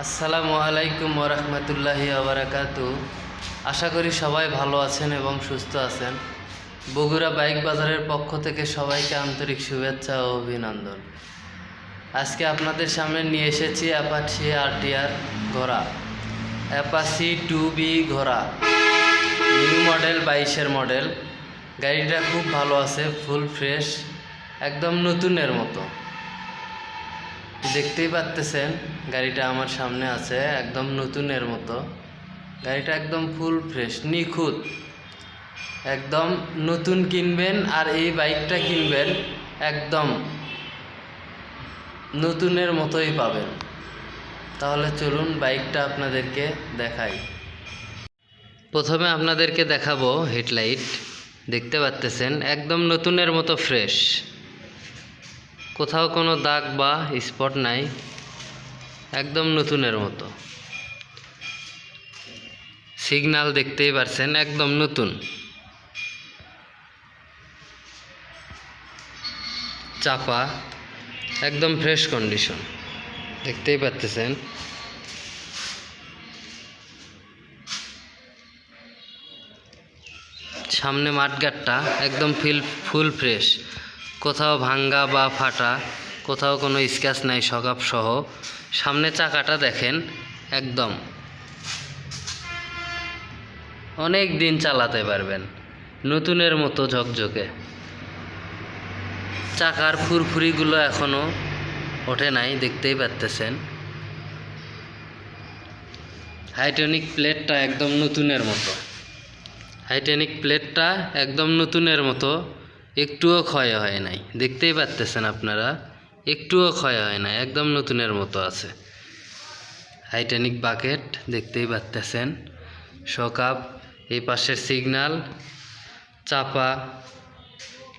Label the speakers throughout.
Speaker 1: আসসালামু আলাইকুম ওরহমতুল্লাহি আবরাকাতু। আশা করি সবাই ভালো আছেন এবং সুস্থ আছেন। বগুড়া বাইক বাজারের পক্ষ থেকে সবাইকে আন্তরিক শুভেচ্ছা ও অভিনন্দন। আজকে আপনাদের সামনে নিয়ে এসেছি অ্যাপাচি আরটিআর ঘোড়া, অ্যাপাচি 2B ঘোড়া, নিউ মডেল 22-এর মডেল। গাড়িটা খুব ভালো আছে, ফুল ফ্রেশ, একদম নতুনের মতো। দেখতেই পাচ্তেছেন গাড়িটা আমার সামনে আছে, একদম নতুনের মতো। গাড়িটা একদম ফুল ফ্রেশ, নিখুঁত, একদম নতুন কিনবেন আর এই বাইকটা কিনবেন একদম নতুনের মতোই পাবেন। তাহলে চলুন বাইকটা আপনাদেরকে দেখাই। প্রথমে আপনাদেরকে দেখাবো হেডলাইট। দেখতে পাচ্তেছেন একদম নতুনের মতো ফ্রেশ, কোথাও কোনো দাগ বা স্পট নাই, একদম নতুনের মতো। সিগন্যাল দেখতেই পারছেন একদম নতুন। চাপা একদম ফ্রেশ কন্ডিশন, দেখতেই পাচ্ছেন। সামনে মাঠগাটটা একদম ফুল ফ্রেশ, কোথাও ভাঙ্গা বা ফাটা, কোথাও কোনো স্ক্র্যাচ নাই, সকাপ সহ। সামনে চাকাটা দেখেন, একদম অনেক দিন চালাতে পারবেন, নতুনের মতো ঝকঝকে। চাকার ফুরফুরিগুলো এখনও ওঠে নাই, দেখতেই পাচ্ছেন। হাইড্রোলিক প্লেটটা একদম নতুনের মতো, হাইড্রোলিক প্লেটটা একদম নতুনের মতো, একটুও ক্ষয় হয় নাই, দেখতেই পাচ্ছেন আপনারা, একটুও ক্ষয় হয় নাই, একদম নতুনের মতো আছে। হাইড্রোলিক বাকেট দেখতেই পাচ্ছেন, শকআপ, এই পাশের সিগন্যাল, চাপা,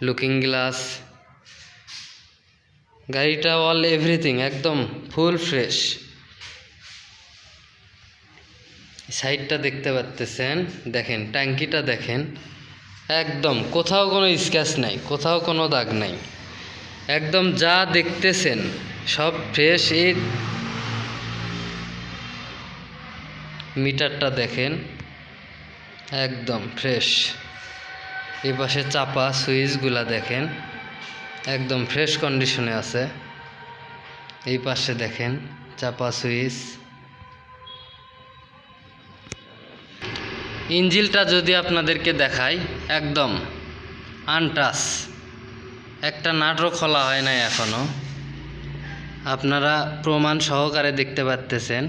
Speaker 1: লুকিং গ্লাস, গাড়িটা অল এভরিথিং একদম ফুল ফ্রেশ। সাইডটা দেখতে পাচ্ছেন, দেখেন ট্যাঙ্কিটা দেখেন, একদম কোথাও কোনো স্ক্র্যাচ নাই, কোথাও কোনো দাগ নাই, একদম যা দেখতেছেন সব ফ্রেশ। এই মিটারটা দেখেন, একদম ফ্রেশ। এই পাশে চাপা সুইচগুলা দেখেন, একদম ফ্রেশ কন্ডিশনে আছে। এই পাশে দেখেন চাপা সুইচ। ইঞ্জিলটা যদি আপনাদেরকে দেখাই, একদম আনটাচ, একটা নাটও খোলা হয় নাই এখনও। আপনারা প্রমাণ সহকারে দেখতে পাচ্ছেন,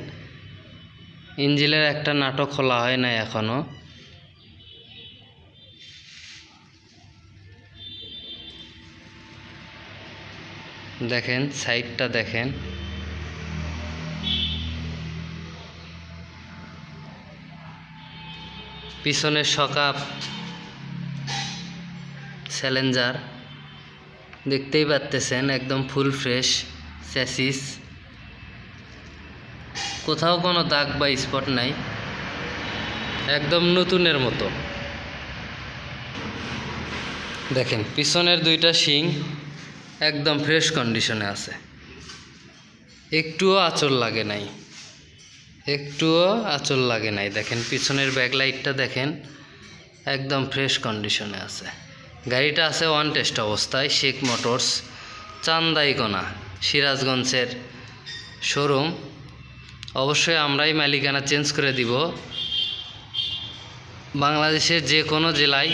Speaker 1: ইঞ্জিলের একটা নাটও খোলা হয় নাই এখনও। দেখেন সাইডটা দেখেন, পিছনের শকআপ চ্যালেঞ্জার দেখতেই পাচ্ছেন, একদম ফুল ফ্রেশ। চ্যাসিস কোথাও কোনো দাগ বা স্পট নাই, একদম নতুনের মতো। দেখেন পিছনের দুইটা শিং একদম ফ্রেশ কন্ডিশনে আছে, একটুও আঁচড় লাগে নাই, একটুও আঁচড় লাগে নাই। দেখেন পিছনের ব্যাকলাইটটা দেখেন, একদম ফ্রেশ কন্ডিশনে আছে। গাড়িটা আছে ওয়ান টেস্ট অবস্থায়, শেখ মোটরস, চান্দাইকোনা, সিরাজগঞ্জের শোরুম। অবশ্যই আমরাই মালিকানা চেঞ্জ করে দিব। বাংলাদেশের যে কোনো জেলায়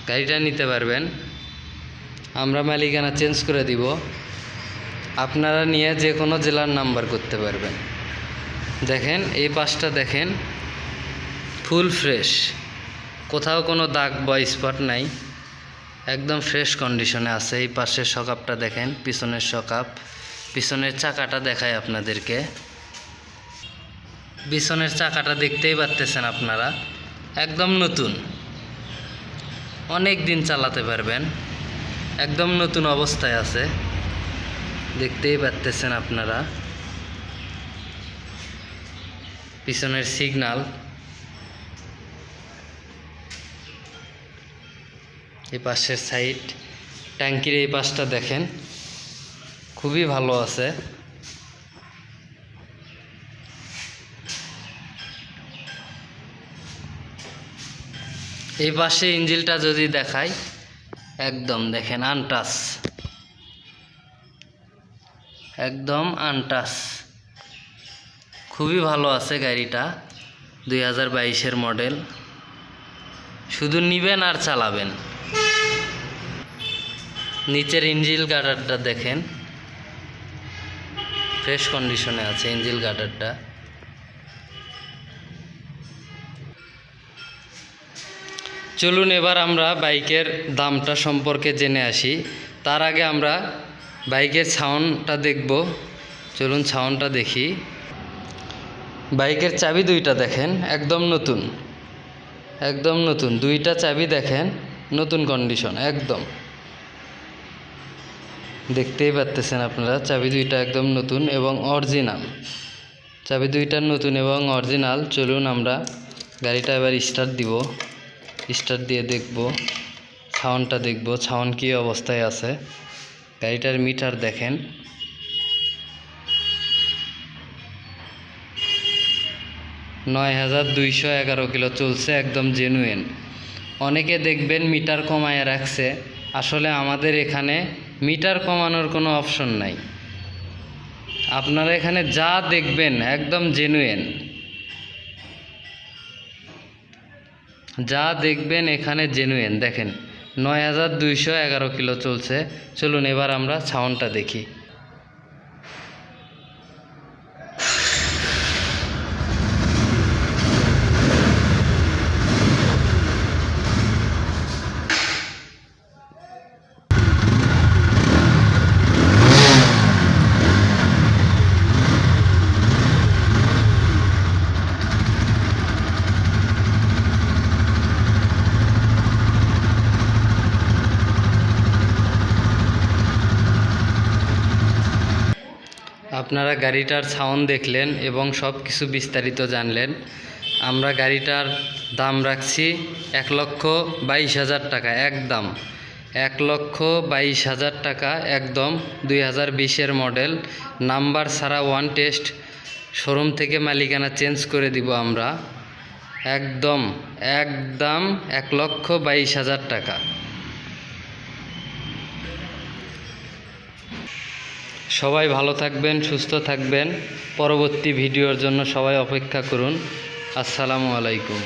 Speaker 1: গাড়িটা নিতে পারবেন, আমরা মালিকানা চেঞ্জ করে দিব, আপনারা নিয়ে যে কোনো জেলার নাম্বার করতে পারবেন। দেখেন এই পাশটা দেখেন, ফুল ফ্রেশ, কোথাও কোনো দাগ বা স্পট নাই, একদম ফ্রেশ কন্ডিশনে আছে। এই পাশের শকআপটা দেখেন, পিছনের শকআপ, পিছনের চাকাটা দেখায় আপনাদেরকে। পিছনের চাকাটা দেখতেই পাচ্ছেন আপনারা, একদম নতুন, অনেক দিন চালাতে পারবেন, একদম নতুন অবস্থায় আছে, দেখতেই পাচ্ছেন আপনারা। পিছনের সিগন্যাল, এই পাশের সাইড, ট্যাঙ্কির এই পাশটা দেখেন, খুবই ভালো আছে। এই পাশে ইঞ্জিলটা যদি দেখাই, একদম দেখেন আনটাচ, একদম আনটাচ, খুবই ভালো আছে গাড়িটা। 2022-এর মডেল। শুধু নিবেন আর চালাবেন। নিচের ইঞ্জিল গার্ডারটা দেখেন, ফ্রেশ কন্ডিশনে আছে ইঞ্জিল গার্ডারটা। চলুন এবার আমরা বাইকের দামটা সম্পর্কে জেনে আসি। তার আগে আমরা বাইকের সাউন্ডটা দেখব। চলুন সাউন্ডটা দেখি। বাইকের চাবি দুইটা দেখেন, একদম নতুন, একদম নতুন। দুইটা চাবি দেখেন, নতুন কন্ডিশন একদম, দেখতেই পাচ্ছেন আপনারা। চাবি দুইটা একদম নতুন এবং অরিজিনাল। চাবি দুইটা নতুন এবং অরিজিনাল। চলুন আমরা গাড়িটা এবার স্টার্ট দিব। স্টার্ট দিয়ে দেখব, সাউন্ডটা দেখব, সাউন্ড কী অবস্থায় আছে। গাড়িটার মিটার দেখেন, 9211 কিলো চলছে, একদম জেনুইন। অনেকে দেখবেন মিটার কমায় রাখছে, আসলে আমাদের এখানে মিটার কমানোর কোনো অপশন নাই। আপনারা এখানে যা দেখবেন একদম জেনুইন, যা দেখবেন এখানে জেনুইন। দেখেন 9211 কিলো চলছে। চলুন এবার আমরা সাউন্ডটা দেখি। আপনারা গাড়িটার সাউন্ড দেখলেন এবং সব কিছু বিস্তারিত জানলেন। আমরা গাড়িটার দাম রাখছি 1,22,000 টাকা একদম। 1,22,000 টাকা একদম। 2020-এর মডেল, নাম্বার ছাড়া ওয়ান টেস্ট। শোরুম থেকে মালিকানা চেঞ্জ করে দিব আমরা। একদম একদম 1,22,000 টাকা। সবাই ভালো থাকবেন, সুস্থ থাকবেন। পরবর্তী ভিডিওর জন্য সবাই অপেক্ষা করুন। আসসালামু আলাইকুম।